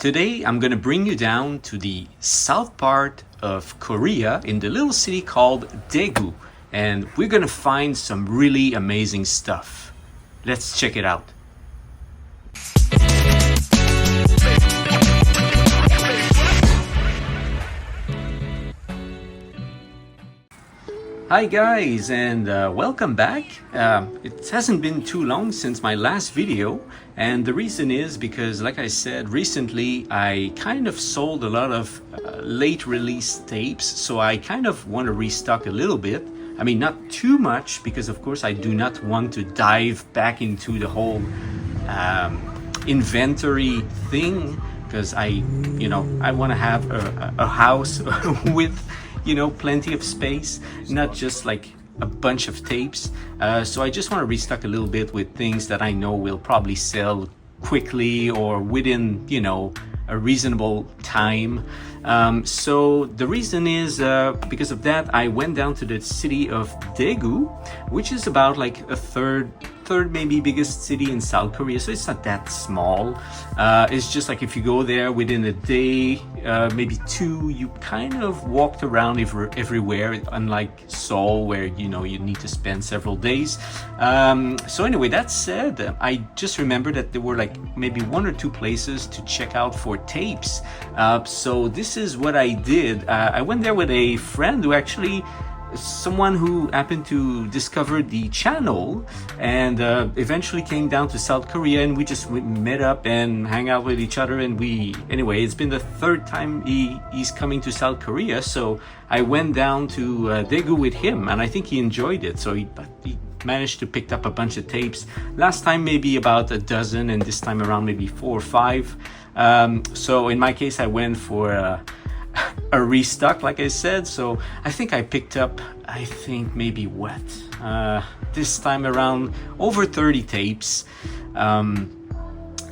Today I'm gonna bring you down to the south part of Korea in the little city called Daegu, and we're gonna find some really amazing stuff. Let's check it out. Hi guys, and welcome back. It hasn't been too long since my last video, and the reason is because, like I said, recently I kind of sold a lot of late release tapes, so I kind of want to restock a little bit. I mean, not too much, because of course I do not want to dive back into the whole inventory thing, because I want to have a house with plenty of space, not just like a bunch of tapes. So I just want to restock a little bit with things that I know will probably sell quickly or within, a reasonable time. So the reason is because of that, I went down to the city of Daegu, which is about like a third maybe biggest city in South Korea, so it's not that small. It's just like if you go there within a day, maybe two, you kind of walked around everywhere, unlike Seoul where you need to spend several days. So anyway, that said, I just remember that there were like maybe one or two places to check out for tapes. So this is what I did. I went there with a friend who actually someone who happened to discover the channel, and eventually came down to South Korea, and we just met up and hang out with each other. And anyway, it's been the third time he's coming to South Korea, so I went down to Daegu with him, and I think he enjoyed it. So he managed to pick up a bunch of tapes. Last time maybe about a dozen, and this time around maybe 4 or 5. So in my case, I went for a restock, like I said. So I think I picked up, maybe this time around over 30 tapes.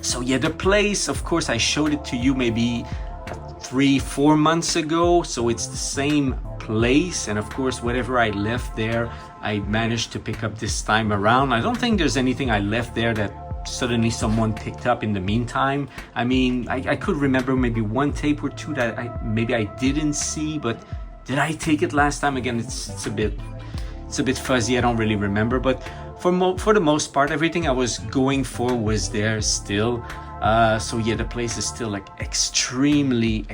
So yeah, the place, of course, I showed it to you maybe 3-4 months ago, so it's the same place, and of course whatever I left there I managed to pick up this time around. I don't think there's anything I left there that suddenly someone picked up in the meantime. I mean, I could remember maybe one tape or two that I didn't see, but did I take it last time? Again, it's a bit fuzzy. I don't really remember, but for the most part, everything I was going for was there still. So yeah, the place is still like extremely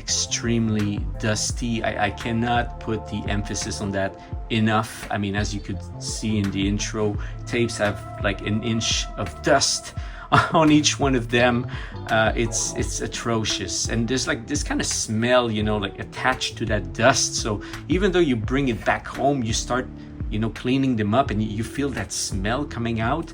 dusty. I cannot put the emphasis on that enough. I mean, as you could see in the intro, tapes have like an inch of dust on each one of them. It's atrocious, and there's like this kind of smell, like attached to that dust. So even though you bring it back home, you start cleaning them up, and you feel that smell coming out.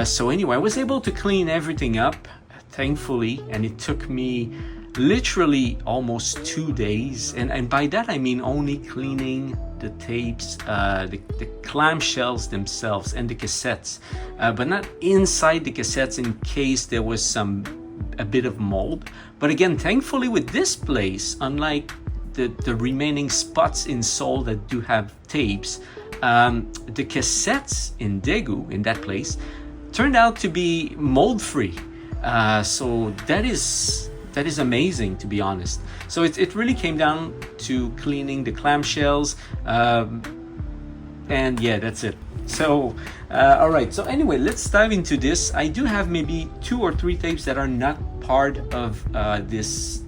So anyway, I was able to clean everything up, thankfully, and it took me literally almost 2 days, and by that I mean only cleaning the tapes, the clamshells themselves and the cassettes, but not inside the cassettes in case there was a bit of mold. But again, thankfully with this place, unlike the remaining spots in Seoul that do have tapes, the cassettes in Daegu, in that place, turned out to be mold free. So that is amazing, to be honest. So it really came down to cleaning the clamshells, and yeah, that's it. So all right, so anyway, let's dive into this. I do have maybe 2 or 3 tapes that are not part of this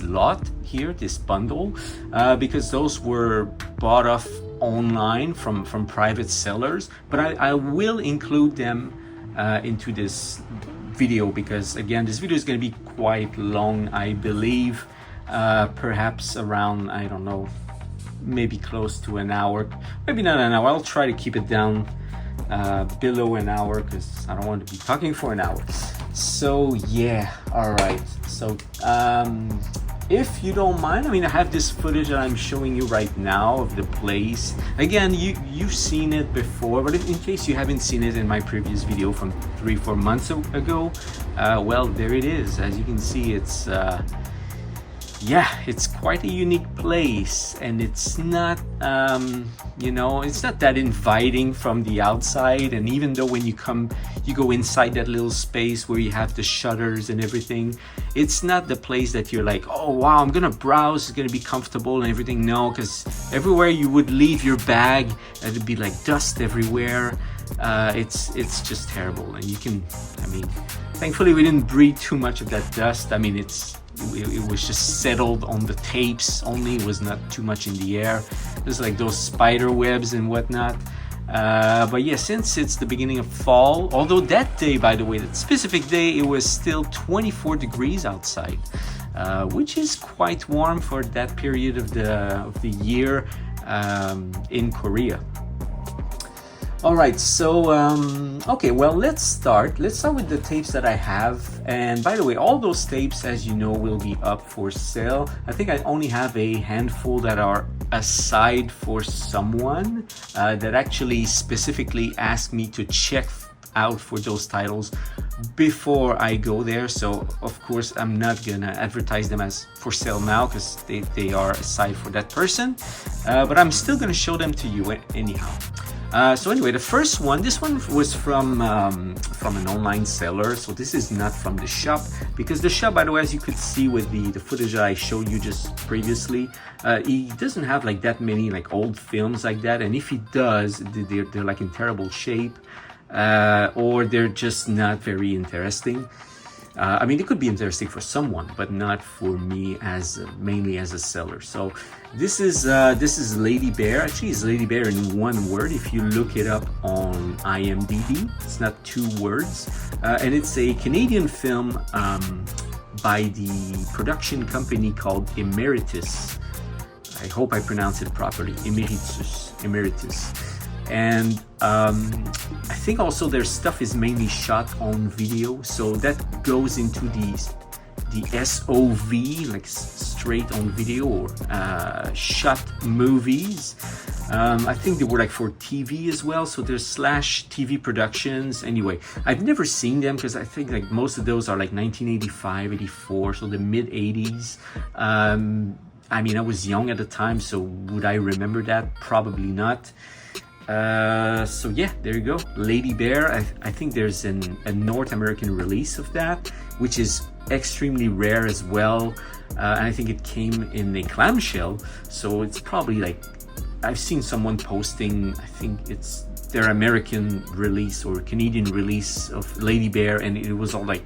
lot here, this bundle, because those were bought off online from private sellers, but I will include them into this video, because again, this video is going to be quite long, I believe, perhaps around, I don't know, maybe close to an hour, maybe not an hour. I'll try to keep it down below an hour, because I don't want to be talking for an hour. So yeah, all right. So if you don't mind, I mean, I have this footage that I'm showing you right now of the place. Again, you've seen it before, but in case you haven't seen it in my previous video from 3-4 months ago, well, there it is. As you can see, it's yeah, it's quite a unique place, and it's not you know, it's not that inviting from the outside. And even though when you go inside that little space where you have the shutters and everything, it's not the place that you're like, oh wow, I'm gonna browse, it's gonna be comfortable and everything. No, because everywhere you would leave your bag, it'd be like dust everywhere. It's just terrible. And you can, I mean, thankfully we didn't breathe too much of that dust. I mean, it was just settled on the tapes only. It was not too much in the air. There's like those spider webs and whatnot. But yeah, since it's the beginning of fall, although that day, by the way, that specific day, it was still 24 degrees outside, which is quite warm for that period of the year in Korea. All right, so okay, well, let's start with the tapes that I have. And by the way, all those tapes, as you know, will be up for sale. I think I only have a handful that are aside for someone that actually specifically asked me to check out for those titles before I go there. So of course I'm not gonna advertise them as for sale now, because they are aside for that person, but I'm still gonna show them to you anyhow. So anyway, the first one, this one was from an online seller. So this is not from the shop, because the shop, by the way, as you could see with the footage that I showed you just previously, he doesn't have like that many like old films like that. And if he does, they're like in terrible shape, or they're just not very interesting. I mean, it could be interesting for someone, but not for me mainly as a seller. So this is Lady Bear. Actually, it's Lady Bear in one word. If you look it up on IMDb, it's not two words, and it's a Canadian film by the production company called Emeritus. I hope I pronounced it properly. Emeritus. And I think also their stuff is mainly shot on video, so that goes into the SOV, like straight on video, or shot movies. I think they were like for TV as well, so there's slash TV productions. Anyway, I've never seen them because I think like most of those are like 1985, 84, so the mid 80s. I mean, I was young at the time, so would I remember that? Probably not. So yeah, there you go, Lady Bear. I think there's a North American release of that, which is extremely rare as well, and I think it came in a clamshell, so it's probably like, I've seen someone posting, I think it's their American release or Canadian release of Lady Bear, and it was all like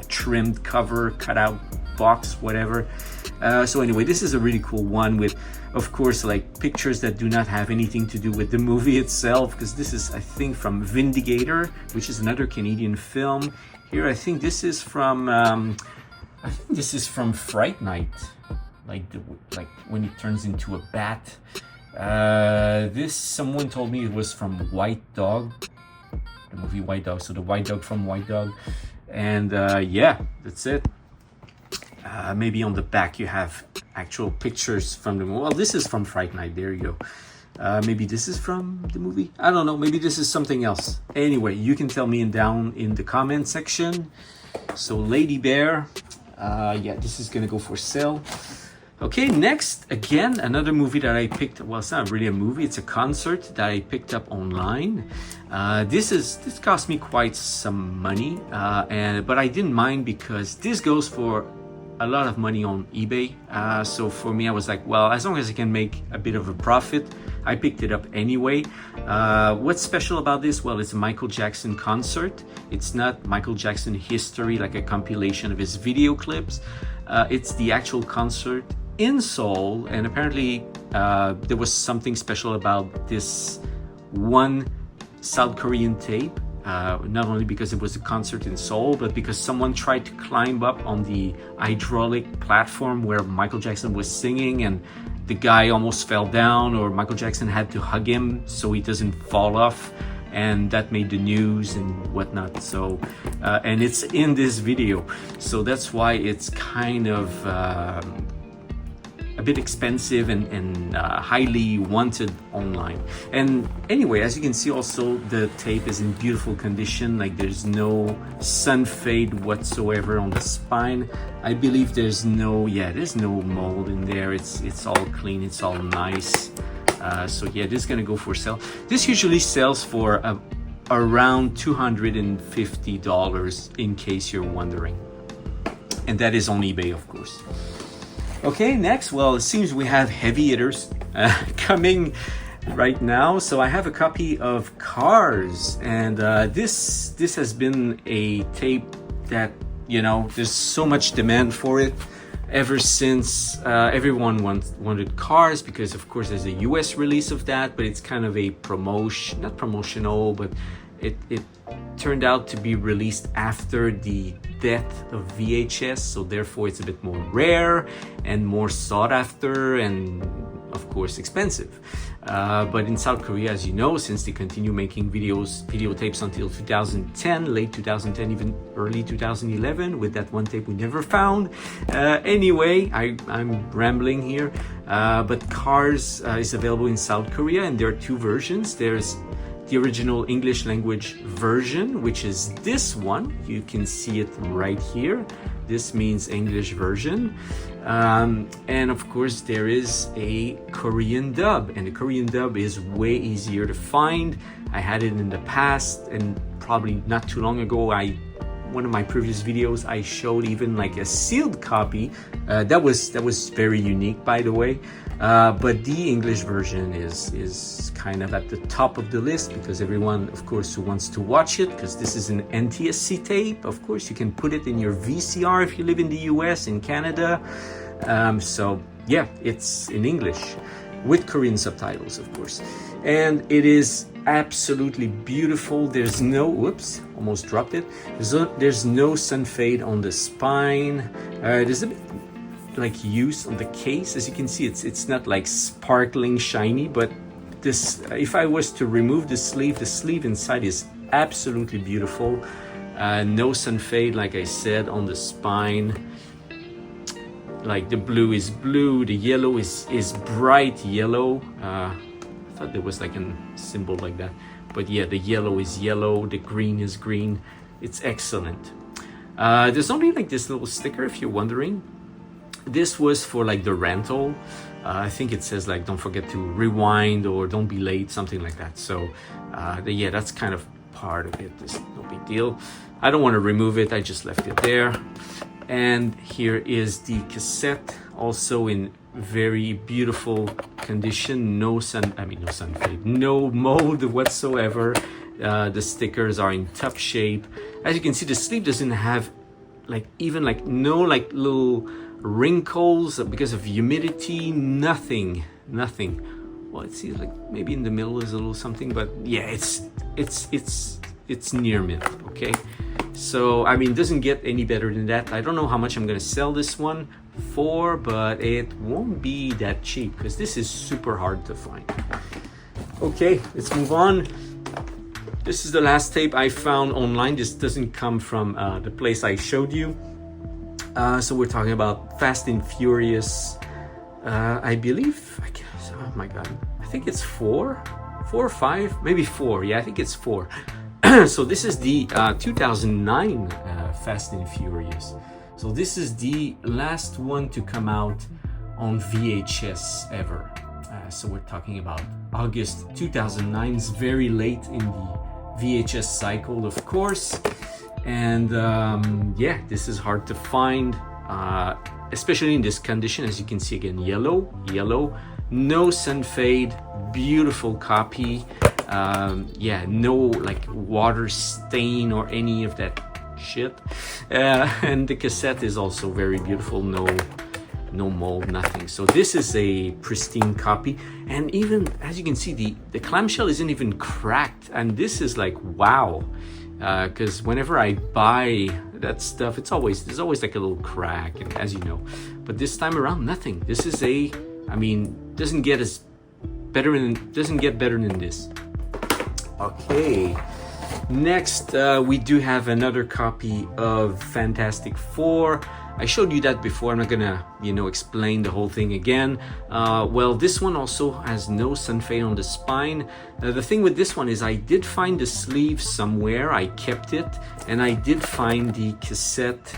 trimmed cover, cut out box, whatever. So anyway, this is a really cool one with, of course, like pictures that do not have anything to do with the movie itself, because this is, I think, from Vindicator, which is another Canadian film. Here, I think this is from Fright Night, like when it turns into a bat. This, someone told me it was from White Dog, the movie White Dog. So the White Dog from White Dog, and yeah, that's it. Maybe on the back you have actual pictures from the movie. Well, this is from Fright Night. There you go. Maybe this is from the movie. I don't know. Maybe this is something else. Anyway, you can tell me down in the comment section. So Lady Bear. Yeah, this is gonna go for sale. Okay, next, again, another movie that I picked. Well, it's not really a movie. It's a concert that I picked up online. This cost me quite some money, but I didn't mind because this goes for a lot of money on eBay. So for me, I was like, well, as long as I can make a bit of a profit, I picked it up anyway. What's special about this? Well, it's a Michael Jackson concert. It's not Michael Jackson history, like a compilation of his video clips. It's the actual concert in Seoul, and apparently there was something special about this one South Korean tape. Not only because it was a concert in Seoul, but because someone tried to climb up on the hydraulic platform where Michael Jackson was singing, and the guy almost fell down, or Michael Jackson had to hug him so he doesn't fall off, and that made the news and whatnot. So and it's in this video, so that's why it's kind of a bit expensive and highly wanted online. And anyway, as you can see, also the tape is in beautiful condition. Like there's no sun fade whatsoever on the spine. I believe there's no mold in there. It's all clean, it's all nice. So yeah, this is gonna go for sale. This usually sells for around $250, in case you're wondering, and that is on eBay, of course. Okay, next, well, it seems we have heavy hitters coming right now. So I have a copy of Cars, and this has been a tape that, you know, there's so much demand for it ever since everyone wanted Cars, because of course there's a US release of that, but it's kind of a promotion, not promotional, but it turned out to be released after the death of VHS, so therefore it's a bit more rare and more sought after, and of course expensive. But in South Korea, as you know, since they continue making videotapes until 2010, late 2010, even early 2011, with that one tape we never found. Anyway, I'm rambling here, but Cars is available in South Korea, and there are two versions. There's the original English language version, which is this one. You can see it right here. This means English version. And of course there is a Korean dub, and the Korean dub is way easier to find. I had it in the past, and probably not too long ago, one of my previous videos, I showed even like a sealed copy. That was very unique, by the way. But the English version is kind of at the top of the list, because everyone, of course, who wants to watch it, because this is an NTSC tape. Of course, you can put it in your VCR if you live in the US, in Canada. So yeah, it's in English with Korean subtitles, of course. And it is absolutely beautiful. There's no, whoops, almost dropped it. There's no sun fade on the spine. There's a bit like use on the case. As you can see, it's not like sparkling shiny, but this, if I was to remove the sleeve inside is absolutely beautiful. No sun fade, like I said, on the spine. Like the blue is blue, the yellow is bright yellow. I thought there was like a symbol like that, but yeah, the yellow is yellow, the green is green. It's excellent. There's only like this little sticker, if you're wondering. This was for like the rental. I think it says like, don't forget to rewind, or don't be late, something like that. So yeah, that's kind of part of it. It's no big deal. I don't want to remove it, I just left it there. And here is the cassette, also in very beautiful condition. No sun fade, no mold whatsoever. The stickers are in top shape. As you can see, the sleeve doesn't have like even like no like little wrinkles because of humidity. Nothing. Well, it seems like maybe in the middle is a little something, but yeah, it's near mint. Okay, so I mean, it doesn't get any better than that. I don't know how much I'm gonna sell this one for, but it won't be that cheap, because this is super hard to find. Okay, let's move on. This is the last tape I found online. This doesn't come from the place I showed you. So we're talking about Fast and Furious. I believe, I guess, oh my god, I think it's 4 or 5, maybe 4. Yeah, I think it's 4. So this is the 2009 Fast and Furious. So this is the last one to come out on VHS ever. So we're talking about August 2009. It's very late in the VHS cycle, of course. And yeah, this is hard to find, especially in this condition. As you can see, again, yellow, no sun fade, beautiful copy. Yeah, no like water stain or any of that shit. And the cassette is also very beautiful. No mold, nothing. So this is a pristine copy, and even as you can see, the clamshell isn't even cracked, and this is like wow. Because whenever I buy that stuff, there's always like a little crack, and as you know, but this time around, nothing. This is doesn't get better than this. Okay, Next, we do have another copy of Fantastic Four. I showed you that before. I'm not gonna, explain the whole thing again. Well, this one also has no sun fade on the spine. The thing with this one is I did find the sleeve somewhere. I kept it, and I did find the cassette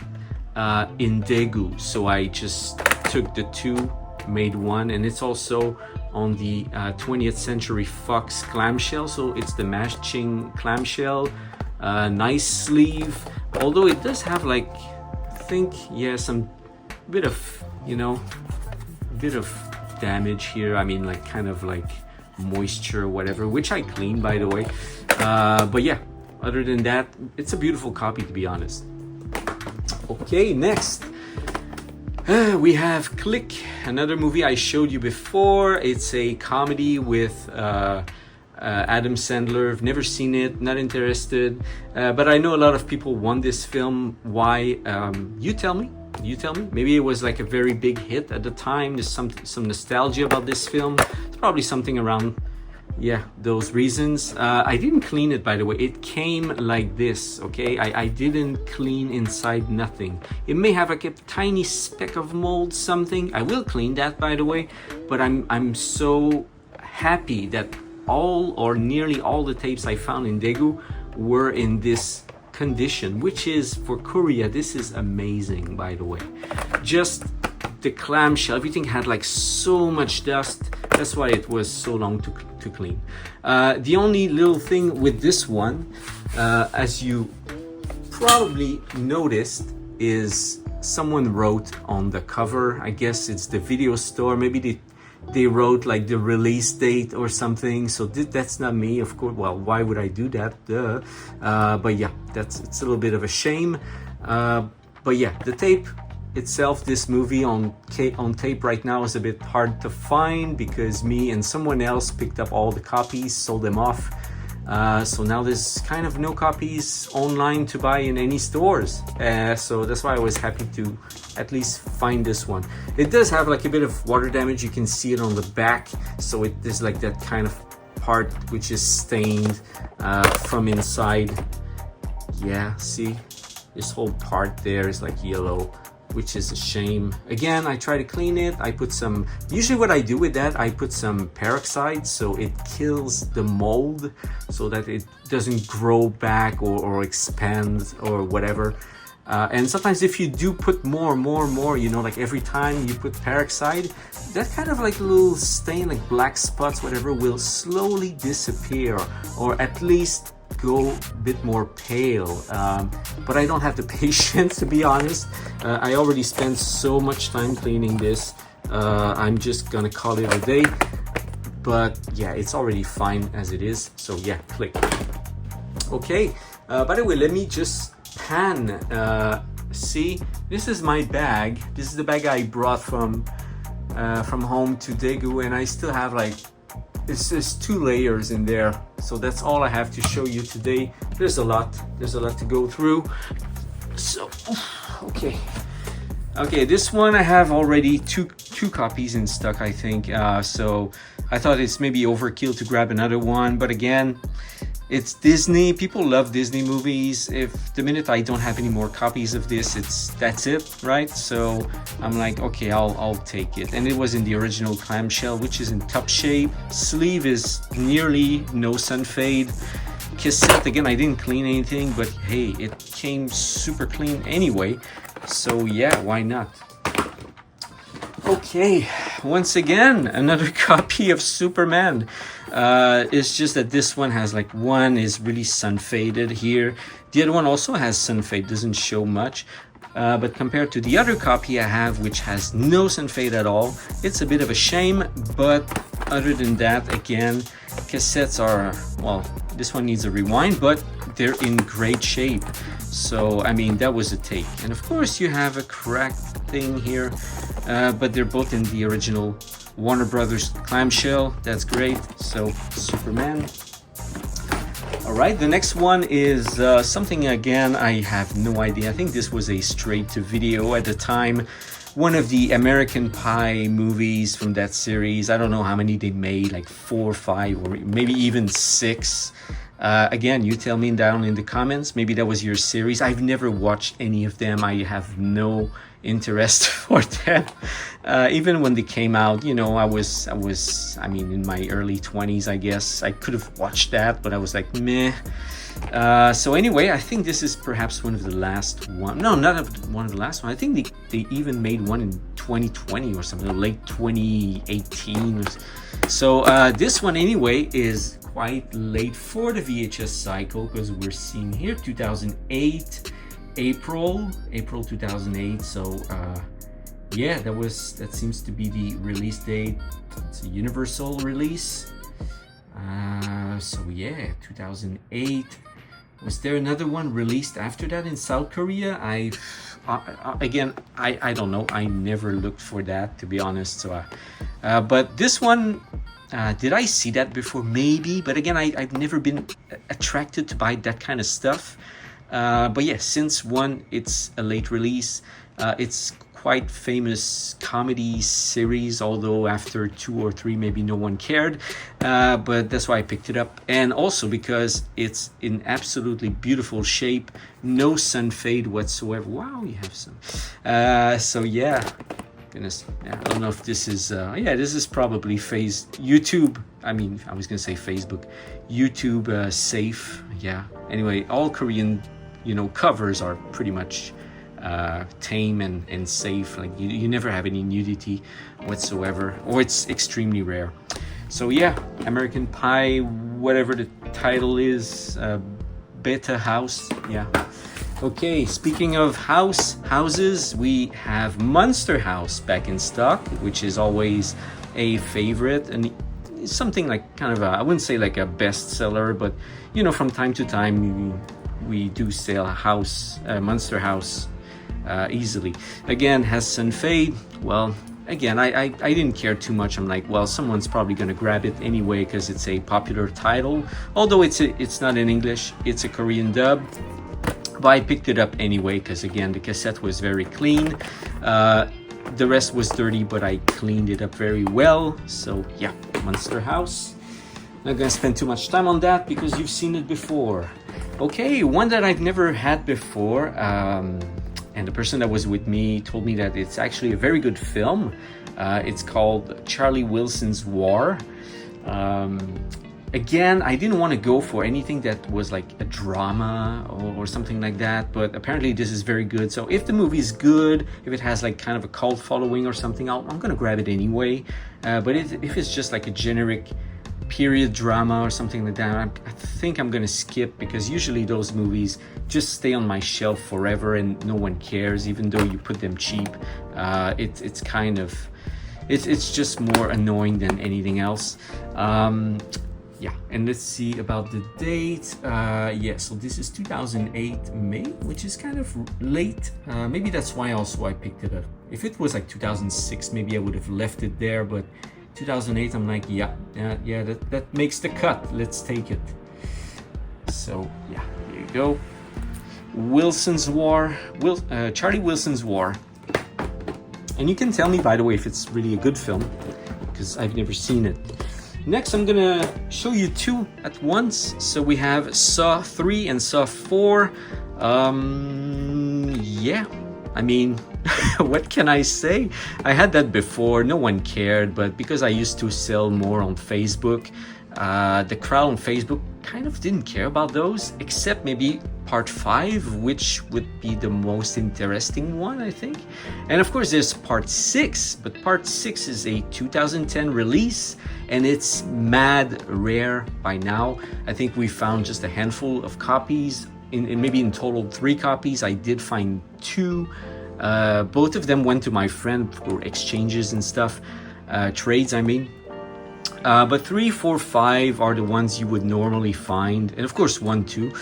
in Daegu. So I just took the two, made one, and it's also on the 20th Century Fox clamshell, so it's the matching clamshell. Nice sleeve, although it does have like, I think, yeah, some bit of, bit of damage here. I mean, like kind of like moisture or whatever, which I cleaned, by the way. But yeah, other than that, it's a beautiful copy, to be honest. Okay, next. We have Click, another movie I showed you before. It's a comedy with Adam Sandler. I've never seen it, not interested. But I know a lot of people want this film. Why? You tell me. You tell me. Maybe it was like a very big hit at the time. There's some nostalgia about this film. It's probably something around, yeah, those reasons. I didn't clean it, by the way. It came like this, okay? I didn't clean inside, nothing. It may have like a tiny speck of mold, something. I will clean that, by the way. But I'm so happy that all or nearly all the tapes I found in Daegu were in this condition, which is, for Korea, this is amazing, by the way. Just the clamshell, everything had like so much dust. That's why it was so long to clean. The only little thing with this one, as you probably noticed, is someone wrote on the cover, I guess it's the video store, maybe they wrote like the release date or something. So that's not me, of course. Well, why would I do that? Duh. But yeah, it's a little bit of a shame. But yeah, the tape itself, this movie on tape right now is a bit hard to find because me and someone else picked up all the copies, sold them off. So now there's kind of no copies online to buy in any stores. So that's why I was happy to at least find this one. It does have like a bit of water damage. You can see it on the back. So it is like that kind of part which is stained from inside. Yeah, see? This whole part there is like yellow, which is a shame. Again, I try to clean it. I put some, usually what I do with that, I put some peroxide so it kills the mold so that it doesn't grow back or expand or whatever. And sometimes if you do put more, like every time you put peroxide, that kind of like little stain, like black spots, whatever, will slowly disappear, or at least go a bit more pale. But I don't have the patience, to be honest. I already spent so much time cleaning this. I'm just gonna call it a day. But yeah, it's already fine as it is. So yeah, Click. Okay, by the way, let me just pan. See, this is my bag. This is the bag I brought from home to Daegu, and I still have like, it's just 2 layers in there. So that's all I have to show you today. There's a lot to go through. So, okay, this one I have already two copies in stock, I think. So I thought it's maybe overkill to grab another one, but again, it's Disney. People love Disney movies. If the minute I don't have any more copies of this, that's it, right? So I'm like, okay, I'll take it. And it was in the original clamshell, which is in top shape. Sleeve is nearly no sun fade. Cassette, again, I didn't clean anything, but hey, it came super clean anyway. So yeah, why not? Okay, once again, another copy of Superman. It's just that this one has like, one is really sun faded here. The other one also has sun fade, doesn't show much. But compared to the other copy I have, which has no sun fade at all, it's a bit of a shame. But other than that, again, cassettes are, well, this one needs a rewind, but they're in great shape. So, I mean, that was a take. And of course, you have a cracked thing here, but they're both in the original Warner Brothers clamshell. That's great. So, Superman. All right, the next one is something, again, I have no idea. I think this was a straight to video at the time. One of the American Pie movies from that series. I don't know how many they made, like 4 or 5, or maybe even 6. Again, you tell me down in the comments. Maybe that was your series. I've never watched any of them. I have no interest for them. Even when they came out, you know, I mean, in my early 20s, I guess. I could have watched that, but I was like, meh. So anyway, I think this is perhaps one of the last one. No, not one of the last one. I think they even made one in 2020 or something, late 2018. So this one anyway is quite late for the VHS cycle, because we're seeing here 2008, April 2008. So yeah, that seems to be the release date. It's a universal release. So yeah, 2008. Was there another one released after that in South Korea? Again, I don't know. I never looked for that, to be honest. So, but this one, did I see that before? Maybe, but again, I've never been attracted to buy that kind of stuff. But yeah, since one, it's a late release. It's quite famous comedy series, although after 2 or 3 maybe no one cared, but that's why I picked it up. And also because it's in absolutely beautiful shape, no sun fade whatsoever. Wow, you have some. So yeah, goodness, yeah, I don't know if this is yeah, this is probably YouTube. I mean, I was gonna say Facebook, YouTube safe. Yeah, anyway, all Korean, you know, covers are pretty much tame and safe. Like you never have any nudity whatsoever, or it's extremely rare. So yeah, American Pie, whatever the title is, Beta House. Yeah. Okay, speaking of houses, we have Monster House back in stock, which is always a favorite, and something like kind of I wouldn't say like a bestseller, but you know, from time to time we do sell a Monster House easily. Again, has sun fade. Well, again, I didn't care too much. I'm like, well, someone's probably gonna grab it anyway because it's a popular title, although it's not in English, it's a Korean dub. But I picked it up anyway because again, the cassette was very clean. The rest was dirty, but I cleaned it up very well. So yeah, Monster House. Not gonna spend too much time on that because you've seen it before. Okay, one that I've never had before, and the person that was with me told me that it's actually a very good film. It's called Charlie Wilson's War. Again, I didn't want to go for anything that was like a drama or something like that, but apparently this is very good. So if the movie is good, if it has like kind of a cult following or something, I'm gonna grab it anyway. But if it's just like a generic period drama or something like that, I think I'm gonna skip, because usually those movies just stay on my shelf forever and no one cares, even though you put them cheap. It's kind of, it's just more annoying than anything else. Yeah, and let's see about the date. Yeah, so this is 2008 May, which is kind of late. Maybe that's why also I picked it up. If it was like 2006, maybe I would have left it there, but 2008, I'm like, yeah, that makes the cut. Let's take it. So yeah, here you go. Wilson's War, Charlie Wilson's War. And you can tell me, by the way, if it's really a good film, because I've never seen it. Next, I'm gonna show you 2 at once. So we have Saw 3 and Saw 4. Yeah, I mean, what can I say? I had that before, no one cared, but because I used to sell more on Facebook, the crowd on Facebook kind of didn't care about those, except maybe part 5, which would be the most interesting one, I think. And of course there's part 6, but part 6 is a 2010 release, and it's mad rare by now. I think we found just a handful of copies, maybe in total 3 copies. I did find 2. Both of them went to my friend for exchanges and stuff, trades I mean. But 3, 4, 5 are the ones you would normally find, and of course 1, 2.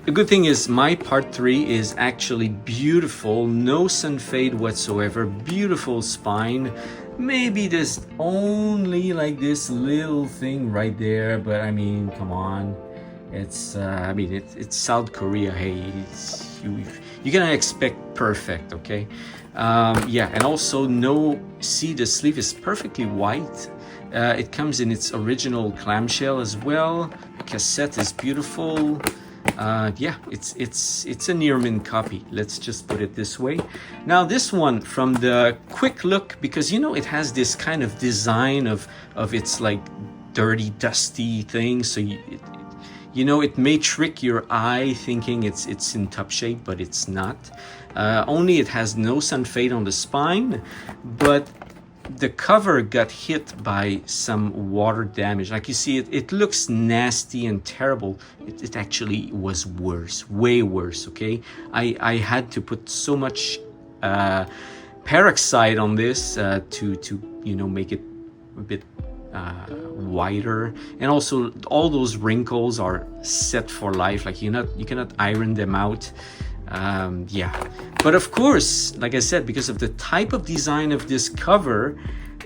The good thing is my part 3 is actually beautiful, no sun fade whatsoever, beautiful spine. Maybe there's only like this little thing right there, but I mean, come on. It's I mean, it's South Korea. Hey, you're gonna expect perfect, okay? Yeah, and also see, the sleeve is perfectly white. It comes in its original clamshell as well. Cassette is beautiful. Yeah, it's a near mint copy. Let's just put it this way. Now this one, from the quick look, because you know it has this kind of design of its like dirty, dusty thing. So you know it may trick your eye thinking it's in top shape, but it's not. Only it has no sun fade on the spine, but the cover got hit by some water damage. Like you see, it looks nasty and terrible. It actually was worse, way worse, okay? I had to put so much peroxide on this to you know, make it a bit wider. And also all those wrinkles are set for life. Like you cannot iron them out. Yeah, but of course, like I said, because of the type of design of this cover,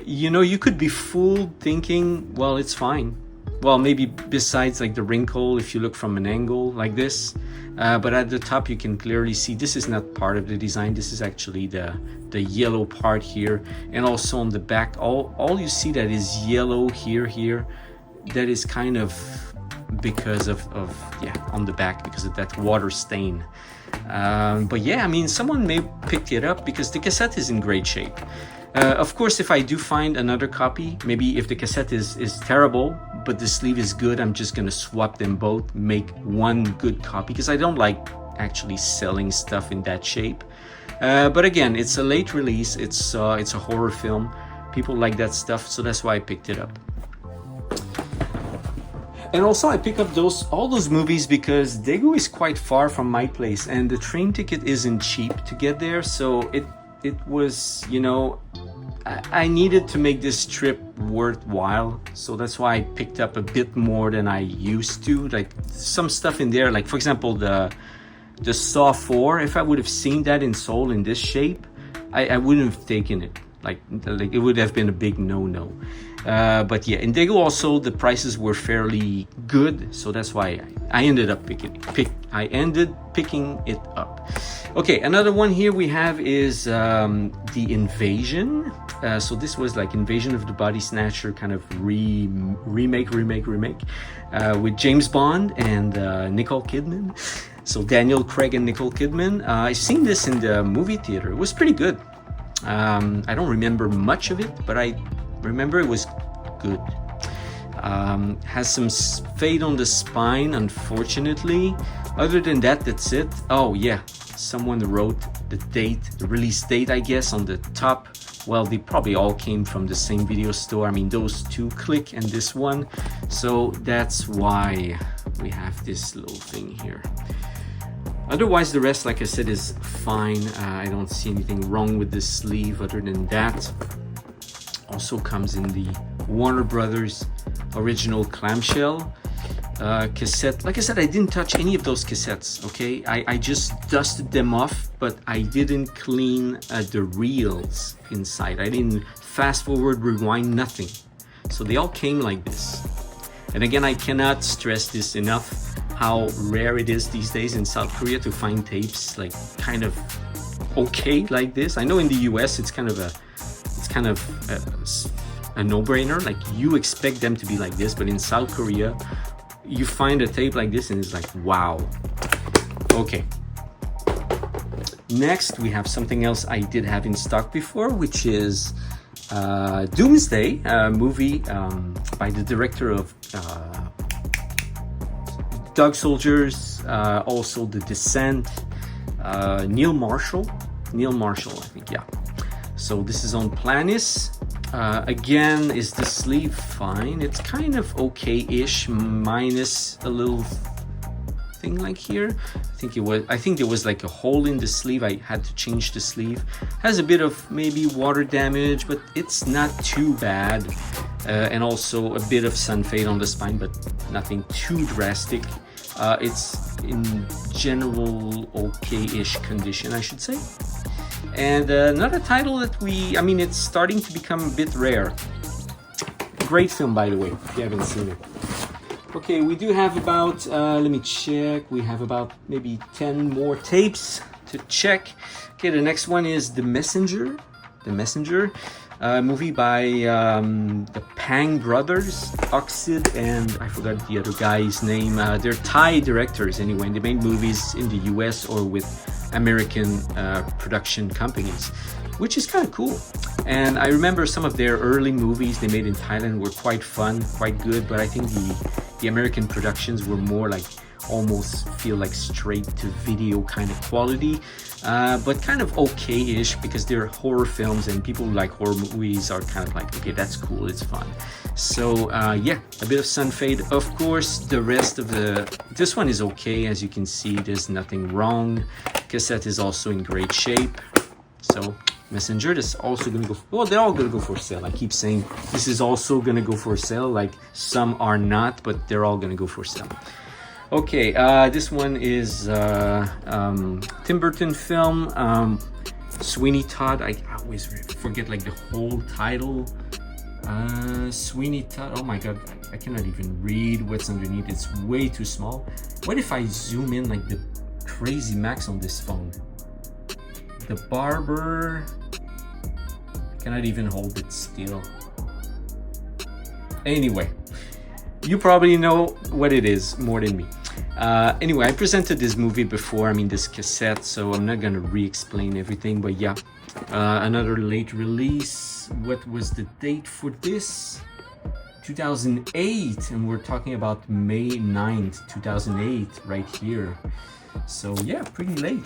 you know, you could be fooled thinking, well, it's fine. Well, maybe besides like the wrinkle, if you look from an angle like this, but at the top you can clearly see this is not part of the design. This is actually the yellow part here, and also on the back, all you see that is yellow here, that is kind of because of yeah, on the back, because of that water stain. But yeah, I mean, someone may pick it up because the cassette is in great shape. Of course, if I do find another copy, maybe if the cassette is terrible but the sleeve is good, I'm just gonna swap them both, make one good copy, because I don't like actually selling stuff in that shape. But again, it's a late release. It's a horror film. People like that stuff, so that's why I picked it up. And also I pick up all those movies because Daegu is quite far from my place, and the train ticket isn't cheap to get there. So it was, you know, I needed to make this trip worthwhile. So that's why I picked up a bit more than I used to. Like some stuff in there, like for example the Saw 4. If I would have seen that in Seoul in this shape, I wouldn't have taken it. Like it would have been a big no-no. But yeah, in Daegu also the prices were fairly good, so that's why I ended up picking it up. Okay, another one here we have is the Invasion. So this was like Invasion of the Body Snatcher kind of remake with James Bond and Nicole Kidman. So Daniel Craig and Nicole Kidman. I seen this in the movie theater. It was pretty good. I don't remember much of it, but I remember it was good. Has some fade on the spine, unfortunately. Other than that, that's it. Oh yeah, someone wrote the date, the release date, I guess, on the top. Well, they probably all came from the same video store. I mean, those two, Click and this one. So that's why we have this little thing here. Otherwise, the rest, like I said, is fine. I don't see anything wrong with this sleeve other than that. Also comes in the Warner Brothers original clamshell cassette. Like I said, I didn't touch any of those cassettes, okay? I just dusted them off, but I didn't clean the reels inside. I didn't fast forward, rewind, nothing. So they all came like this. And again, I cannot stress this enough, how rare it is these days in South Korea to find tapes like kind of okay like this. I know in the US it's kind of a no-brainer, like you expect them to be like this, but in South Korea you find a tape like this and it's like, wow. Okay, next we have something else I did have in stock before, which is Doomsday, a movie by the director of Dog Soldiers, also The Descent, Neil Marshall, I think, yeah. So this is on Planis. Again, is the sleeve fine? It's kind of okay-ish, minus a little thing like here. I think there was like a hole in the sleeve. I had to change the sleeve. Has a bit of maybe water damage, but it's not too bad. And also a bit of sun fade on the spine, but nothing too drastic. It's in general okay-ish condition, I should say. And another title that it's starting to become a bit rare. Great film, by the way, if you haven't seen it. Okay, we do have about, let me check, we have about maybe 10 more tapes to check. Okay, the next one is The Messenger. A movie by the Pang brothers, Oxid, and I forgot the other guy's name. They're Thai directors anyway, and they made movies in the US or with American production companies, which is kind of cool. And I remember some of their early movies they made in Thailand were quite fun, quite good, but I think the American productions were more like almost feel like straight to video kind of quality, but kind of okay-ish because they're horror films and people who like horror movies are kind of like, okay, that's cool, it's fun. So yeah, a bit of sun fade. Of course, the rest of this one is okay. As you can see, there's nothing wrong. Cassette is also in great shape. So Messenger is also gonna go, well, they're all gonna go for sale. I keep saying this is also gonna go for sale, like some are not, but they're all gonna go for sale. Okay, this one is Tim Burton film, Sweeney Todd. I always forget like the whole title. Sweeney Todd, oh my god, I cannot even read what's underneath. It's way too small. What if I zoom in like the crazy max on this phone? The barber, I cannot even hold it still. Anyway, you probably know what it is more than me. Anyway, I presented this movie before, I mean this cassette, so I'm not gonna re-explain everything, but yeah, another late release. What was the date for this? 2008, and we're talking about May 9th, 2008, right here. So yeah, pretty late.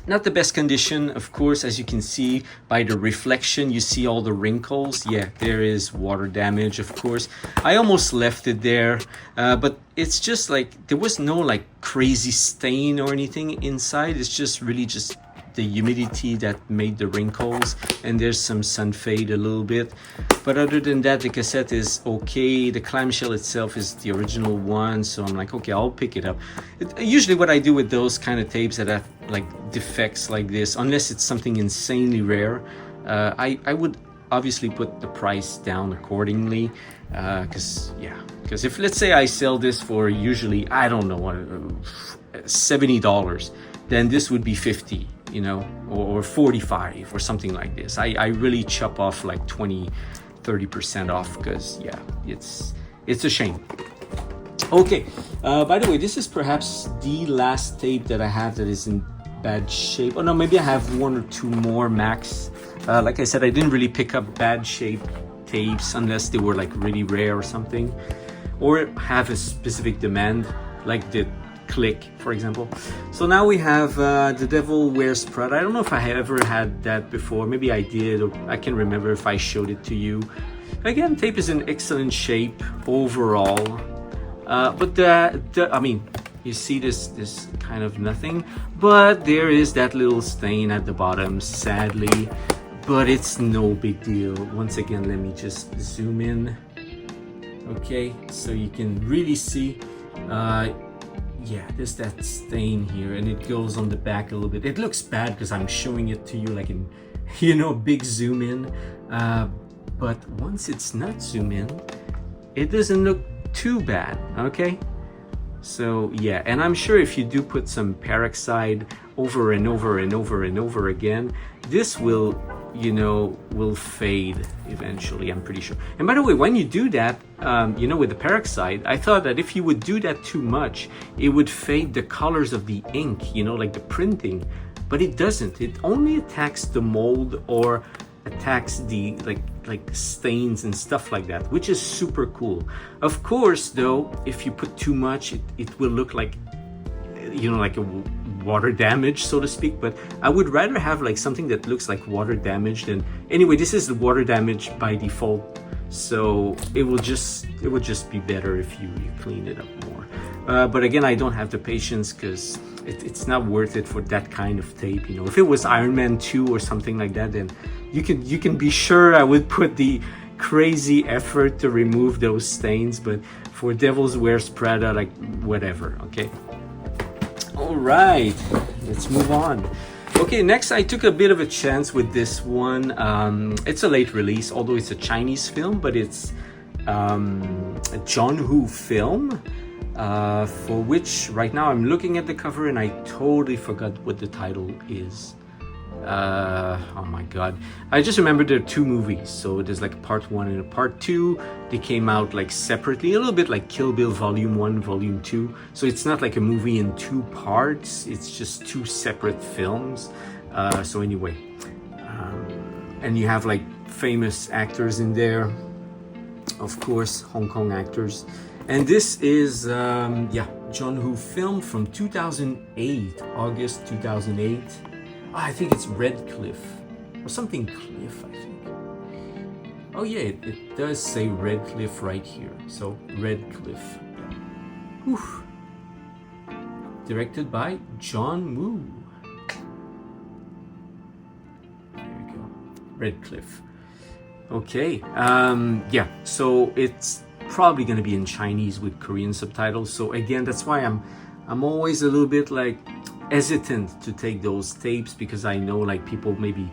Not the best condition, of course, as you can see by the reflection, you see all the wrinkles. Yeah, there is water damage, of course. I almost left it there, but it's just like, there was no like crazy stain or anything inside. It's just really just the humidity that made the wrinkles, and there's some sun fade a little bit. But other than that, the cassette is okay. The clamshell itself is the original one, so I'm like, okay, I'll pick it up. Usually what I do with those kind of tapes that have like defects like this, unless it's something insanely rare, I would obviously put the price down accordingly, because if, let's say I sell this for usually, I don't know, $70, then this would be 50, you know, or 45 or something like this. I really chop off like 20-30% off, because yeah, it's a shame. Okay, by the way, this is perhaps the last tape that I have that is in bad shape. Oh no, maybe I have one or two more max. Like I said, I didn't really pick up bad shape tapes unless they were like really rare or something, or have a specific demand, like the Click, for example. So now we have The Devil Wears Prada. I don't know if I have ever had that before. Maybe I did, or I can remember if I showed it to you. Again, tape is in excellent overall. But I mean, you see this kind of nothing, but there is that little stain at the bottom, sadly, but it's no big deal. Once again, let me just zoom in. Okay, so you can really see, yeah, there's that stain here, and it goes on the back a little bit. It looks bad because I'm showing it to you like in, you know, big zoom in, but once it's not zoom in, it doesn't look too bad, okay? So yeah, and I'm sure if you do put some peroxide over and over and over and over again, this will, you know, will fade eventually, I'm pretty sure. And by the way, when you do that, you know, with the peroxide, I thought that if you would do that too much, it would fade the colors of the ink, you know, like the printing, but it doesn't. It only attacks the mold or attacks the like stains and stuff like that, which is super cool. Of course, though, if you put too much, it will look like, you know, like a water damage, so to speak. But I would rather have like something that looks like water damage than, anyway, this is the water damage by default, so it would just be better if you clean it up more. But again, I don't have the patience, because it's not worth it for that kind of tape. You know, if it was Iron Man 2 or something like that, then you can be sure I would put the crazy effort to remove those stains. But for Devil Wears Prada, like, whatever. Okay, all right, let's move on. Okay, next I took a bit of a chance with this one. It's a late release, although it's a Chinese film, but it's a John Woo film, for which right now I'm looking at the cover and I totally forgot what the title is. Oh my god, I just remember there are two movies, so there's like a part 1 and a part 2. They came out like separately, a little bit like Kill Bill Volume 1, Volume 2. So it's not like a movie in 2 parts, it's just 2 separate films. So anyway, and you have like famous actors in there, of course, Hong Kong actors. And this is John Woo film from 2008, August 2008. I think it's Redcliffe or something Cliff, I think. Oh yeah, it does say Redcliffe right here. So Redcliffe. Whew. Directed by John Woo. There we go. Redcliffe. Okay. Yeah. So it's probably gonna be in Chinese with Korean subtitles. So again, that's why I'm always a little bit like hesitant to take those tapes, because I know like people maybe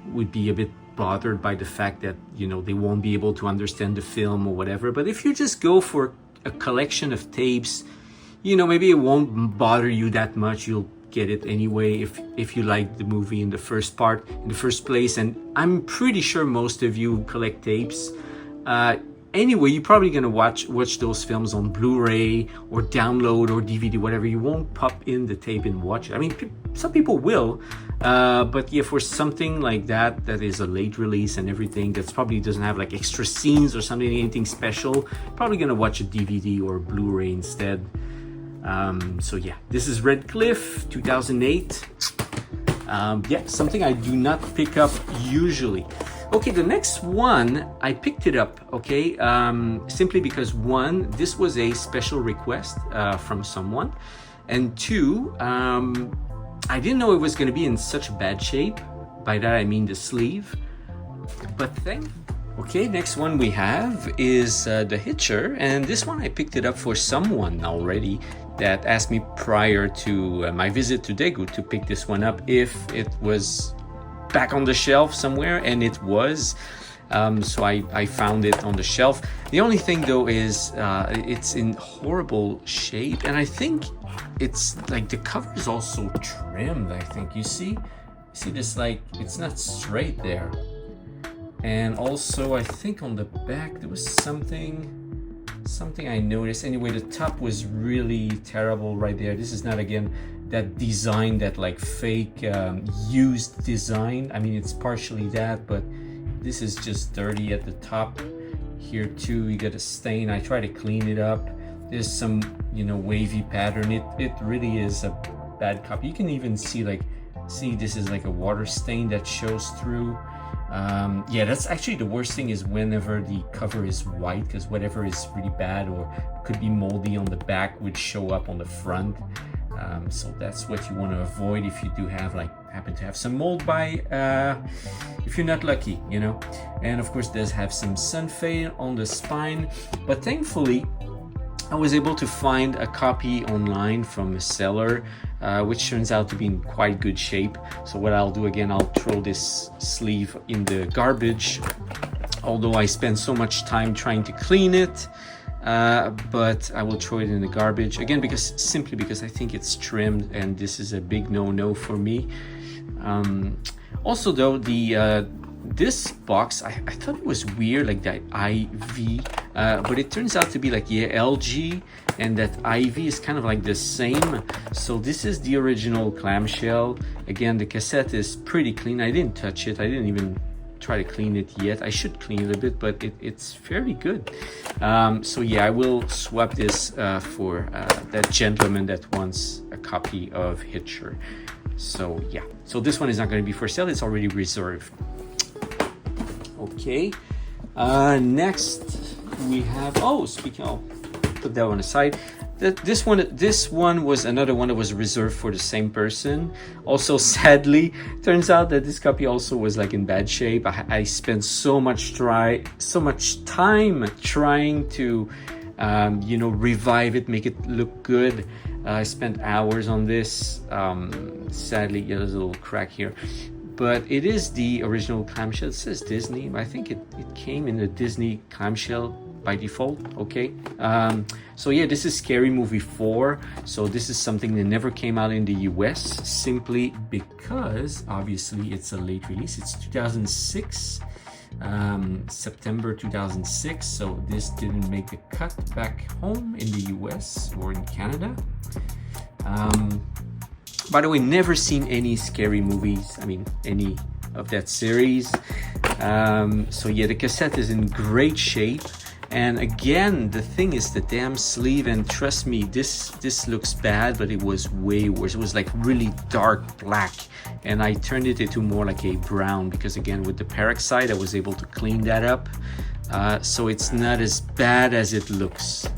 would be a bit bothered by the fact that, you know, they won't be able to understand the film or whatever. But if you just go for a collection of tapes, you know, maybe it won't bother you that much. You'll get it anyway if you like the movie in the first part, in the first place. And I'm pretty sure most of you collect tapes. Anyway, you're probably gonna watch those films on Blu-ray or download or DVD, whatever. You won't pop in the tape and watch it. I mean, some people will, but yeah, for something like that is a late release and everything, that's probably doesn't have like extra scenes or something, anything special, probably gonna watch a DVD or Blu-ray instead. So yeah, this is Redcliffe, 2008. Yeah, something I do not pick up usually. Okay, the next one, I picked it up, okay, simply because one, this was a special request from someone, and two, I didn't know it was going to be in such bad shape. By that I mean the sleeve, but okay, next one we have is The Hitcher, and this one I picked it up for someone already that asked me prior to my visit to Daegu to pick this one up if it was back on the shelf somewhere, and it was. So I found it on the shelf. The only thing though is it's in horrible shape, and I think it's like the cover is also trimmed. I think you see this, like it's not straight there, and also I think on the back there was something I noticed. Anyway, the top was really terrible right there. This is not, again, that design, that like fake used design. I mean, it's partially that, but this is just dirty at the top here too. You get a stain. I try to clean it up. There's some, you know, wavy pattern. It really is a bad copy. You can even see this is like a water stain that shows through. Yeah, that's actually the worst thing, is whenever the cover is white, because whatever is really bad or could be moldy on the back would show up on the front. So that's what you want to avoid if you do have happen to have some mold by, if you're not lucky, you know. And of course, it does have some sun fade on the spine, but thankfully I was able to find a copy online from a seller, which turns out to be in quite good shape. So what I'll do, again, I'll throw this sleeve in the garbage, although I spent so much time trying to clean it. But I will throw it in the garbage again, simply because I think it's trimmed, and this is a big no for me. Also though, this box, I thought it was weird, like that IV, but it turns out to be like, yeah, LG, and that IV is kind of like the same. So this is the original clamshell. Again, the cassette is pretty clean. I didn't touch it. I didn't even try to clean it yet. I should clean it a bit, but it's fairly good. So yeah, I will swap this for that gentleman that wants a copy of Hitcher. So yeah, so this one is not going to be for sale. It's already reserved. Okay, next we have, speaking of, put that one aside. This one was another one that was reserved for the same person. Also, sadly, turns out that this copy also was like in bad shape. I spent so much time trying to, you know, revive it, make it look good. I spent hours on this. Sadly, yeah, there's a little crack here. But it is the original clamshell. It says Disney. I think it came in the Disney clamshell by default. Okay, so yeah, this is Scary Movie 4. So this is something that never came out in the US, simply because obviously it's a late release. It's 2006, September 2006. So this didn't make the cut back home in the US or in Canada. By the way, never seen any scary movies. I mean, any of that series. So yeah, the cassette is in great shape. And again, the thing is the damn sleeve, and trust me, this looks bad, but it was way worse. It was like really dark black, and I turned it into more like a brown because again, with the peroxide, I was able to clean that up. So it's not as bad as it looks.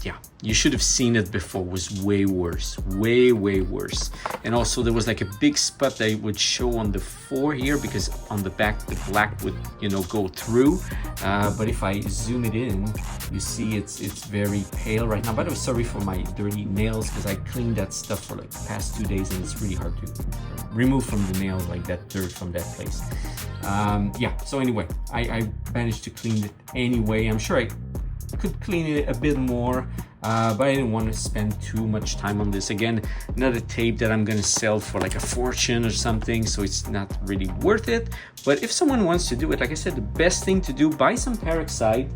Yeah, you should have seen it before. It was way worse, way worse. And also there was like a big spot that it would show on the floor here because on the back the black would, you know, go through. But if I zoom it in, you see it's very pale right now. By the way, sorry for my dirty nails because I cleaned that stuff for like the past 2 days and it's really hard to remove from the nails, like that dirt from that place. Yeah, so anyway, I managed to clean it anyway. I'm sure I could clean it a bit more, but I didn't want to spend too much time on this. Again, not a tape that I'm gonna sell for like a fortune or something, so it's not really worth it. But if someone wants to do it, like I said, the best thing to do, buy some peroxide.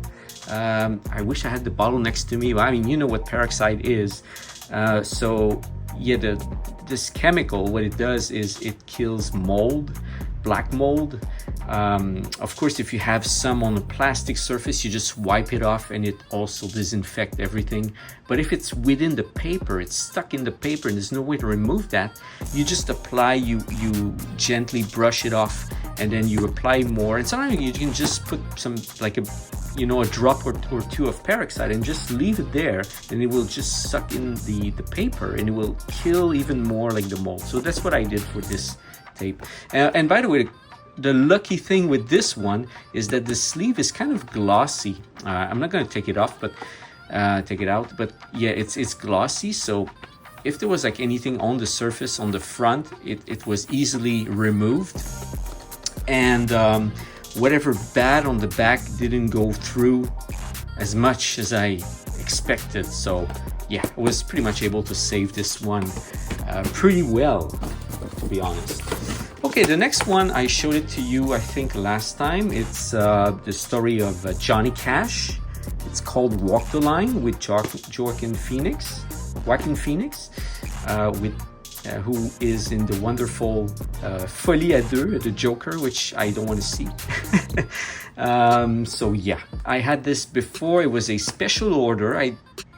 I wish I had the bottle next to me, but I mean, you know what peroxide is. So yeah, this chemical, what it does is it kills mold, black mold. Of course, if you have some on a plastic surface, you just wipe it off and it also disinfects everything. But if it's within the paper, it's stuck in the paper and there's no way to remove that, you just apply, you gently brush it off, and then you apply more. And sometimes you can just put some, like a, you know, a drop or two of peroxide and just leave it there, and it will just suck in the paper and it will kill even more like the mold. So that's what I did for this tape. And by the way, the lucky thing with this one is that the sleeve is kind of glossy. I'm not going to take it off, but take it out. But yeah, it's glossy. So if there was like anything on the surface on the front, it was easily removed. And whatever bad on the back didn't go through as much as I expected. So yeah, I was pretty much able to save this one pretty well, to be honest. Okay, the next one, I showed it to you, I think, last time. It's the story of Johnny Cash. It's called Walk the Line with Joaquin Phoenix, who is in the wonderful Folie à Deux, the Joker, which I don't want to see. So yeah, I had this before. It was a special order.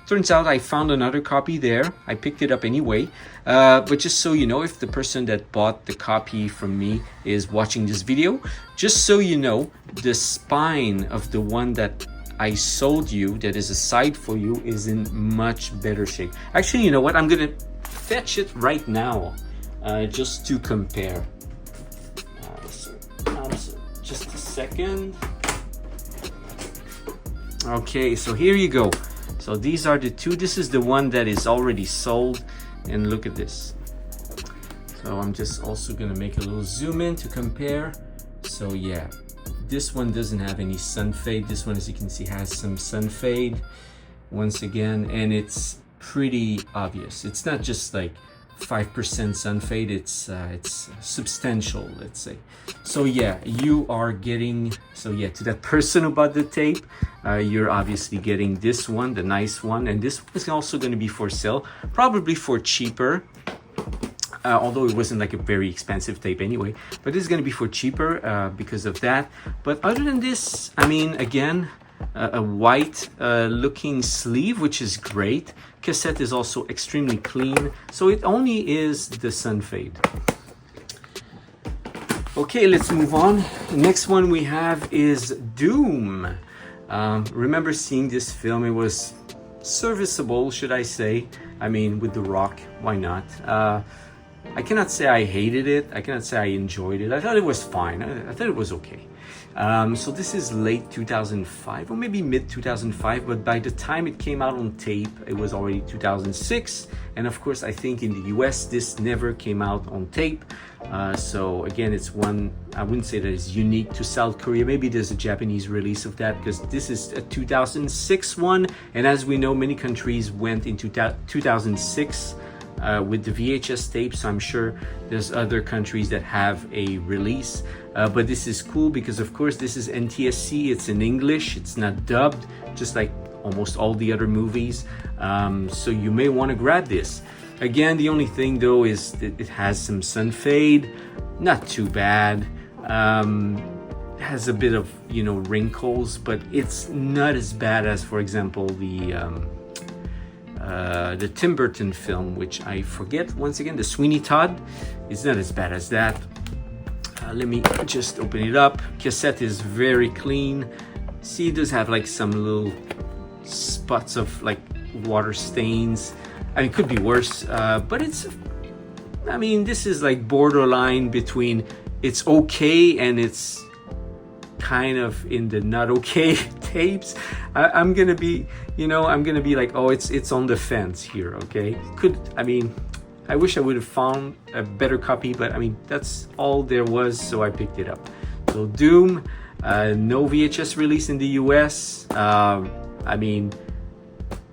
Turns out I found another copy there. I picked it up anyway. But just so you know, if the person that bought the copy from me is watching this video, just so you know, the spine of the one that I sold you, that is a side for you, is in much better shape. Actually, you know what? I'm gonna fetch it right now, just to compare. So just a second. Okay, so here you go. So these are the two. This is the one that is already sold, and look at this. So I'm just also gonna make a little zoom in to compare. So yeah, this one doesn't have any sun fade. This one, as you can see, has some sun fade once again, and it's pretty obvious. It's not just like 5% sun fade, it's substantial, let's say. So yeah, you are getting, so yeah, to that person who bought the tape, you're obviously getting this one, the nice one, and this is also going to be for sale, probably for cheaper, although it wasn't like a very expensive tape anyway, but this is going to be for cheaper because of that. But other than this, I mean, again, a white looking sleeve, which is great. Cassette is also extremely clean, so it only is the sun fade. Okay, let's move on. The next one we have is Doom. Remember seeing this film? It was serviceable, should I say. I mean, with The Rock, why not? I cannot say I hated it. I cannot say I enjoyed it. I thought it was fine. I thought it was okay. So this is late 2005 or maybe mid 2005, but by the time it came out on tape, it was already 2006. And of course, I think in the US, this never came out on tape. So again, it's one, I wouldn't say that it's unique to South Korea. Maybe there's a Japanese release of that because this is a 2006 one. And as we know, many countries went into 2006 with the VHS tape, so I'm sure there's other countries that have a release, but this is cool because of course this is NTSC, it's in English, it's not dubbed, just like almost all the other movies, so you may want to grab this. Again, the only thing though is that it has some sun fade, not too bad, has a bit of, you know, wrinkles, but it's not as bad as, for example, the Tim Burton film, which I forget once again, the Sweeney Todd. It's not as bad as that. Let me just open it up. Cassette is very clean. See, it does have like some little spots of like water stains. I mean, it could be worse, but it's, I mean, this is like borderline between it's okay and it's kind of in the not okay tapes. I'm gonna be, you know, I'm gonna be like, oh, it's on the fence here, okay? I mean, I wish I would have found a better copy, but I mean, that's all there was, so I picked it up. So Doom, no VHS release in the US. I mean,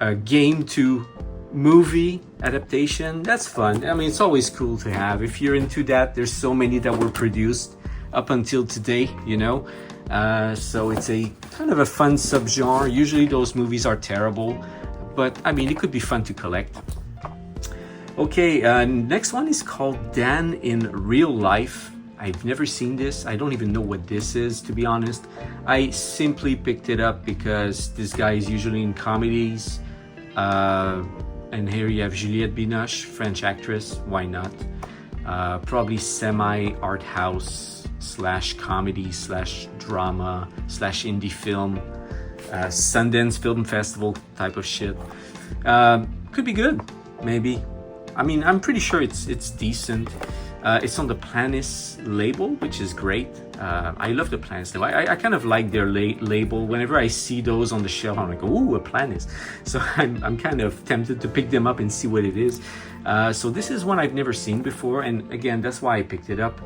a game to movie adaptation, that's fun. I mean, it's always cool to have. If you're into that, there's so many that were produced up until today, you know? So it's a kind of a fun subgenre. Usually those movies are terrible, but I mean, it could be fun to collect. Okay, next one is called Dan in Real Life. I've never seen this. I don't even know what this is, to be honest. I simply picked it up because this guy is usually in comedies. And here you have Juliette Binoche, French actress. Why not? Probably semi-art house / comedy / drama / indie film, Sundance Film Festival type of shit. Could be good, maybe. I mean, I'm pretty sure it's decent. It's on the Planis label, which is great. I love the Planis label. I kind of like their label. Whenever I see those on the shelf, I'm like, ooh, a Planis. So I'm kind of tempted to pick them up and see what it is. So this is one I've never seen before, and again, that's why I picked it up.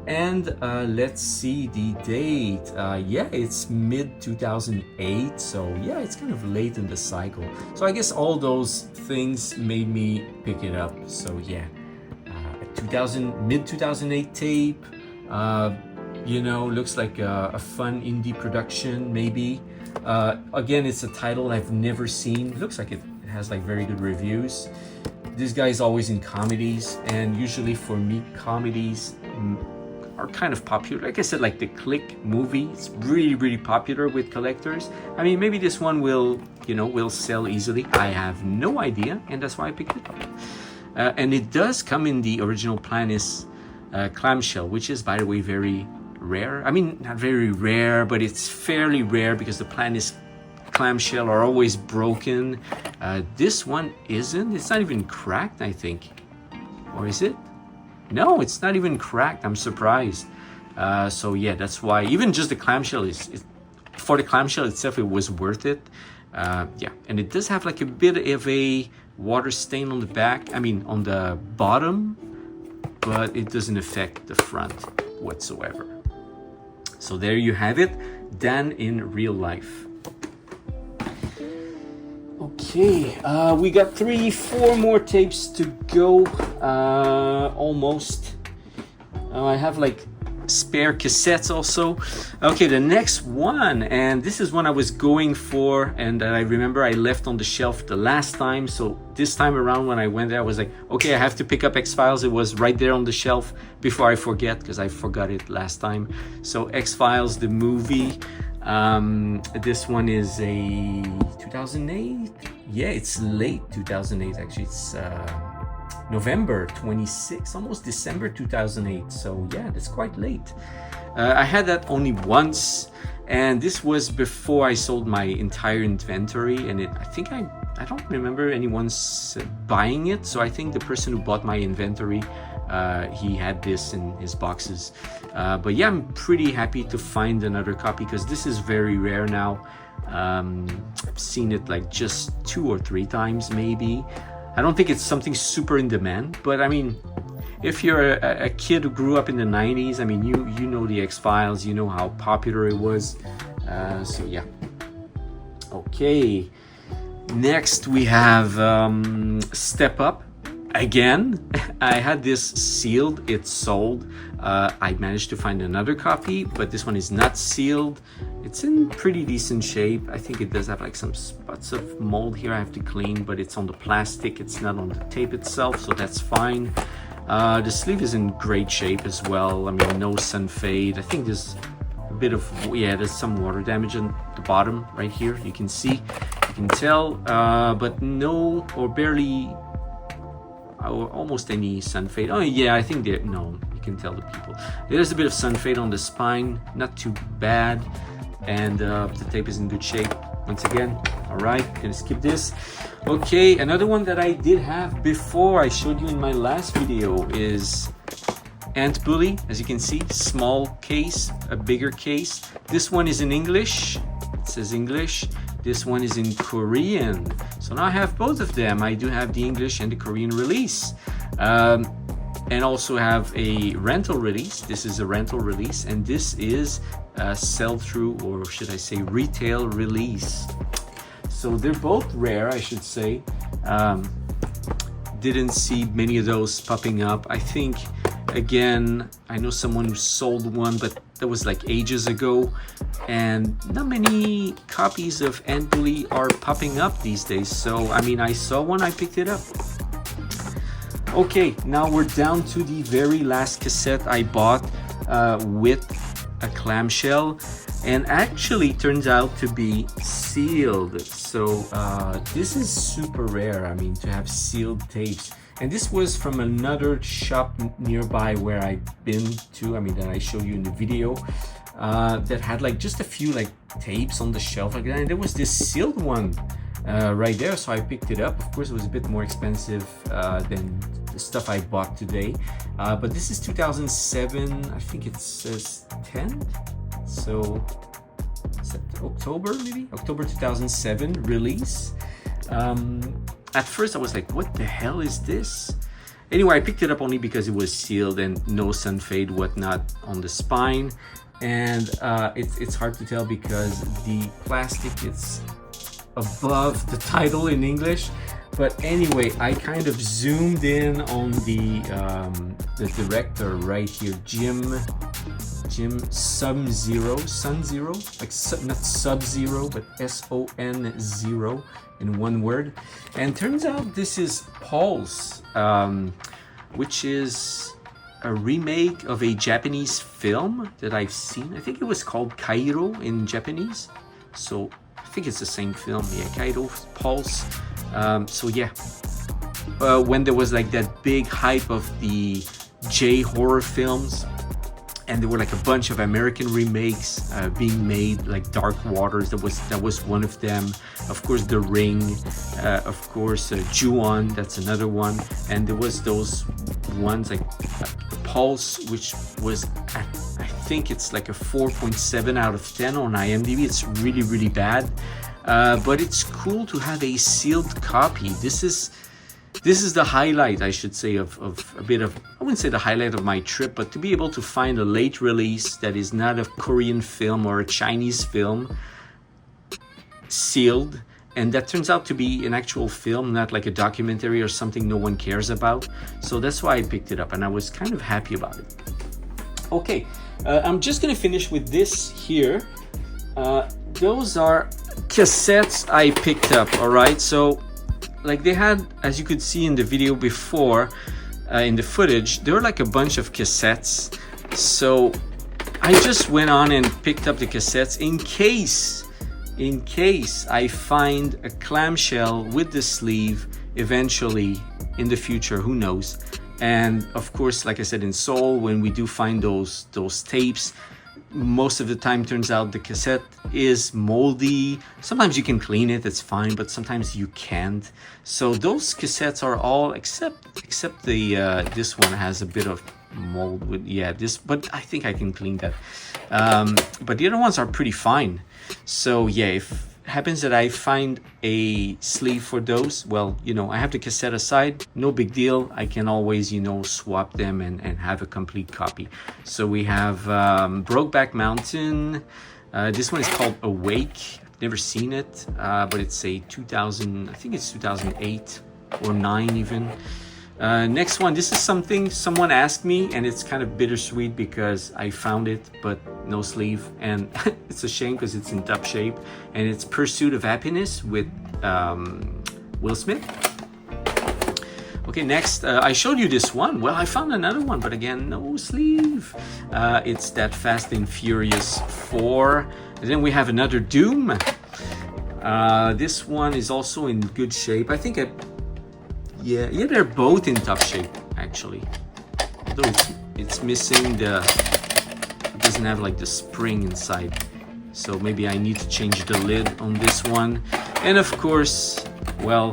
And let's see the date. Yeah, it's mid 2008, so yeah, it's kind of late in the cycle. So I guess all those things made me pick it up. So yeah, mid 2008 tape. You know, looks like a fun indie production, maybe. Again, it's a title I've never seen. It looks like it has like very good reviews. This guy is always in comedies, and usually for me, comedies are kind of popular. Like I said, like the Click movie, it's really, really popular with collectors. I mean, maybe this one will, you know, will sell easily. I have no idea, and that's why I picked it up. And it does come in the original Planis clamshell, which is, by the way, very rare. I mean, not very rare, but it's fairly rare because the Planis clamshell are always broken. This one isn't. It's not even cracked, I think. Or is it? No, it's not even cracked. I'm surprised. So yeah, that's why even just the clamshell is for the clamshell itself, it was worth it. Yeah, and it does have like a bit of a water stain on the back. I mean, on the bottom, but it doesn't affect the front whatsoever. So there you have it, Dan in Real Life. Okay, we got 4 more tapes to go, almost. I have like spare cassettes also. Okay, the next one, and this is one I was going for, and I remember I left on the shelf the last time, so this time around when I went there, I was like, okay, I have to pick up X-Files. It was right there on the shelf before I forget, because I forgot it last time. So X-Files, the movie. This one is a 2008. Yeah, it's late 2008 actually. It's November 26, almost December 2008. So yeah, that's quite late. I had that only once, and this was before I sold my entire inventory, and I think I don't remember anyone buying it, so I think the person who bought my inventory he had this in his boxes. But yeah, I'm pretty happy to find another copy because this is very rare now. I've seen it like just 2 or 3 times maybe. I don't think it's something super in demand, but I mean, if you're a kid who grew up in the 90s, I mean, you know the X-Files, you know how popular it was. So yeah. Okay, next we have Step Up. Again, I had this sealed, it's sold. I managed to find another copy, but this one is not sealed. It's in pretty decent shape. I think it does have like some spots of mold here I have to clean, but it's on the plastic, it's not on the tape itself, so that's fine. The sleeve is in great shape as well. I mean, no sun fade. I think there's a bit of, yeah, there's some water damage on the bottom right here. You can see, you can tell, but no or barely, or almost any sun fade. Oh yeah, I think there, no, you can tell the people. There's a bit of sun fade on the spine, not too bad. And the tape is in good shape. Once again, all right, gonna skip this. Okay, another one that I did have before I showed you in my last video is Ant Bully. As you can see, small case, a bigger case. This one is in English. It says English. This one is in Korean. So now I have both of them. I do have the English and the Korean release. And also have a rental release. This is a rental release, and this is a sell-through, or should I say retail release. So they're both rare, I should say. Didn't see many of those popping up. I think, again, I know someone who sold one, but that was like ages ago, and not many copies of Ant Bully are popping up these days. So I mean, I saw one, I picked it up. Okay, now we're down to the very last cassette I bought with a clamshell, and actually turns out to be sealed. So this is super rare, I mean, to have sealed tapes. And this was from another shop nearby where I've been to, I mean, that I showed you in the video, that had like just a few like tapes on the shelf like that, and there was this sealed one right there, so I picked it up. Of course, it was a bit more expensive than the stuff I bought today, but this is 2007. I think it says 10, so October, maybe October 2007 release. At first I was like, what the hell is this? Anyway, I picked it up only because it was sealed and no sun fade, whatnot on the spine, and it's hard to tell because the plastic is above the title in English. But anyway, I kind of zoomed in on the director right here, Jim Sun-Zero, like not Sub-Zero, but S-O-N-0 in one word. And turns out this is Pulse, which is a remake of a Japanese film that I've seen. I think it was called Cairo in Japanese. So I think it's the same film, yeah, Cairo, Pulse. So yeah, when there was like that big hype of the J-horror films, and there were like a bunch of American remakes being made, like Dark Waters, that was one of them. Of course, The Ring, of course, Ju-on, that's another one. And there was those ones like Pulse, which was, I think it's like a 4.7 out of 10 on IMDb. It's really, really bad. But it's cool to have a sealed copy. This is the highlight, I should say, of a bit of, I wouldn't say the highlight of my trip, but to be able to find a late release that is not a Korean film or a Chinese film, sealed, and that turns out to be an actual film, not like a documentary or something no one cares about. So that's why I picked it up, and I was kind of happy about it. Okay, I'm just gonna finish with this here. Those are cassettes I picked up, all right? So like they had, as you could see in the video before, in the footage, there were like a bunch of cassettes. So I just went on and picked up the cassettes in case I find a clamshell with the sleeve eventually in the future, who knows. And of course, like I said, in Seoul, when we do find those tapes, most of the time turns out the cassette is moldy. Sometimes you can clean it, it's fine, but sometimes you can't. So those cassettes are all except the this one has a bit of mold with, yeah, this, but I think I can clean that. But the other ones are pretty fine. So yeah, if it happens that I find a sleeve for those, well, you know, I have the cassette aside, no big deal. I can always, you know, swap them and have a complete copy. So we have Brokeback Mountain. This one is called Awake. I've never seen it, but it's a 2000, I think it's 2008 or 9 even. Next one, this is something someone asked me, and it's kind of bittersweet because I found it but no sleeve, and it's a shame because it's in top shape. And it's Pursuit of Happiness with Will Smith. Okay, next, I showed you this one. Well, I found another one, but again, no sleeve. It's that Fast and Furious 4. And then we have another Doom. This one is also in good shape. I think yeah, they're both in top shape actually. Although it's missing the, it doesn't have like the spring inside. So maybe I need to change the lid on this one. And of course, well,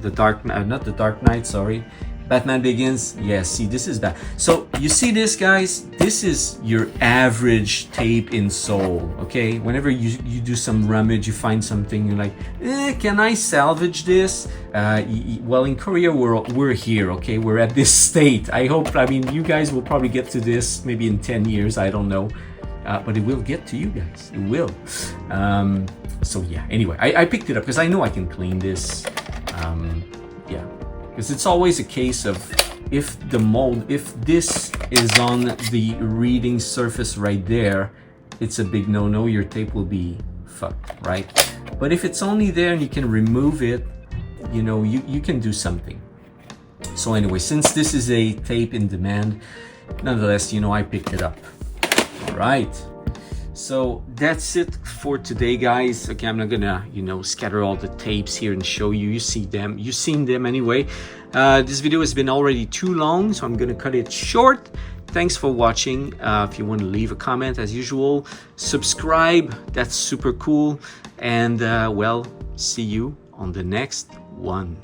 the Dark Knight, not the Dark Knight, sorry, Batman Begins. Yeah, see, this is bad. So you see this, guys, this is your average tape in Seoul, okay? Whenever you do some rummage, you find something, you're like, can I salvage this? Well, in Korea, we're here, okay? We're at this state. I mean, you guys will probably get to this maybe in 10 years, I don't know. But it will get to you guys, it will. So yeah, anyway, I picked it up because I know I can clean this. Yeah, because it's always a case of if the mold, if this is on the reading surface right there, it's a big no-no, your tape will be fucked, right? But if it's only there and you can remove it, you know, you can do something. So anyway, since this is a tape in demand, nonetheless, you know, I picked it up. All right. So that's it for today, guys. Okay, I'm not gonna, you know, scatter all the tapes here and show you. You see them. You've seen them anyway. This video has been already too long, so I'm gonna cut it short. Thanks for watching. If you want to leave a comment, as usual, subscribe. That's super cool. And well, see you on the next one.